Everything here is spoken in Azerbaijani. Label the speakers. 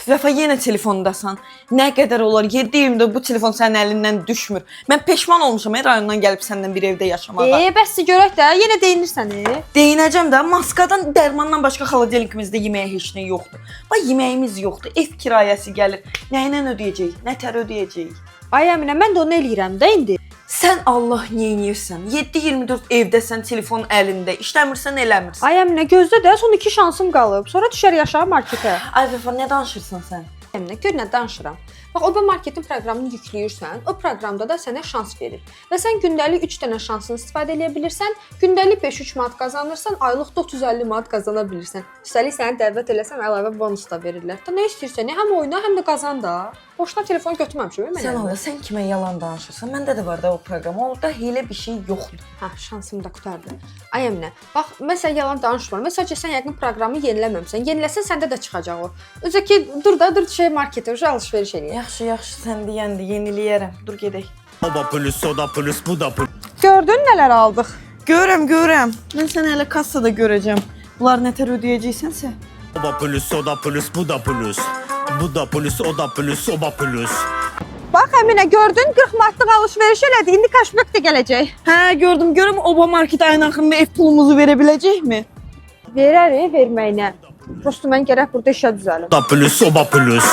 Speaker 1: Vəfa yenə telefondasan. Nə qədər olar? 7-24 bu telefon sənin əlindən düşmür. Mən peşman olmuşam rayondan gəlib səndən bir evdə yaşamağa.
Speaker 2: Bəs görək də, yenə deyinirsən.
Speaker 1: Deyinəcəm də, maskadan, dərmandan başqa xaladelikimizdə yeməyə heç nə yoxdur. Bax, yeməyimiz yoxdur, ev kirayəsi gəlir. Nə ilə ödəyəcəyik, nə tər ödəyəcəyik?
Speaker 2: Ay Əminə, mən də onu eləyirəm də indi.
Speaker 1: Sən Allah nə edirsən? 7-24 evdəsən, telefon əlində, işləmirsən, eləmirsən.
Speaker 2: Ay Əminə, gözlə də, son 2 şansım qalıb. Sonra düşər yaşar marketə.
Speaker 1: Ay Vəfa, nə danışırsan sən?
Speaker 2: Əminə, gör nə danışıram. Bax, o marketin proqramını yükləyirsən, o proqramda da sənə şans verir. Və sən gündəlik 3 dənə şansını istifadə edə bilirsən, gündəlik 5-3 manat qazanırsan, aylıq da 350 manat qazana bilirsən. Üstəlik səni dəvət eləsəm əlavə bonus da verirlər. Da nə istəyirsən, həm oyna, həm də qazan da. Boşuna telefon götürməmişəm mən.
Speaker 1: Sən Allah, sən kimə yalan danışırsan? Məndə də var da o proqram. Orada elə bir şey yoxdur.
Speaker 2: Hə, şansım da qurtardı. Ay Əminə, bax, məsələn yalan danışmıram. Məsələn, sən yəqin proqramı yeniləməmisən. Yeniləsən səndə də çıxacaq o. Özə ki, dur şey marketə, alış-veriş eləyək.
Speaker 1: Yaxşı, sən deyəndə yeniləyərəm. Dur gedək.
Speaker 3: Oba plus, o da plus, bu da plus.
Speaker 2: Gördün nələr aldıq?
Speaker 1: Görürəm. Mən səni hələ kassada görəcəm. Bunlar nətər ödəyəcəksənsə?
Speaker 3: Oba plus, o da plus, bu da plus. Bu da plus, o da plus, oba plus.
Speaker 2: Bax Əminə, gördün 40 manatlıq alış-veriş elədi. İndi cashback də gələcək.
Speaker 1: Hə, gördüm. Görüm Oba market ayın axırında ev pulumuzu verə biləcəkmi?
Speaker 2: Verərik, verməyinə. Prosta mən gərək burada işə düzəlim.
Speaker 3: Da plus, oba plus.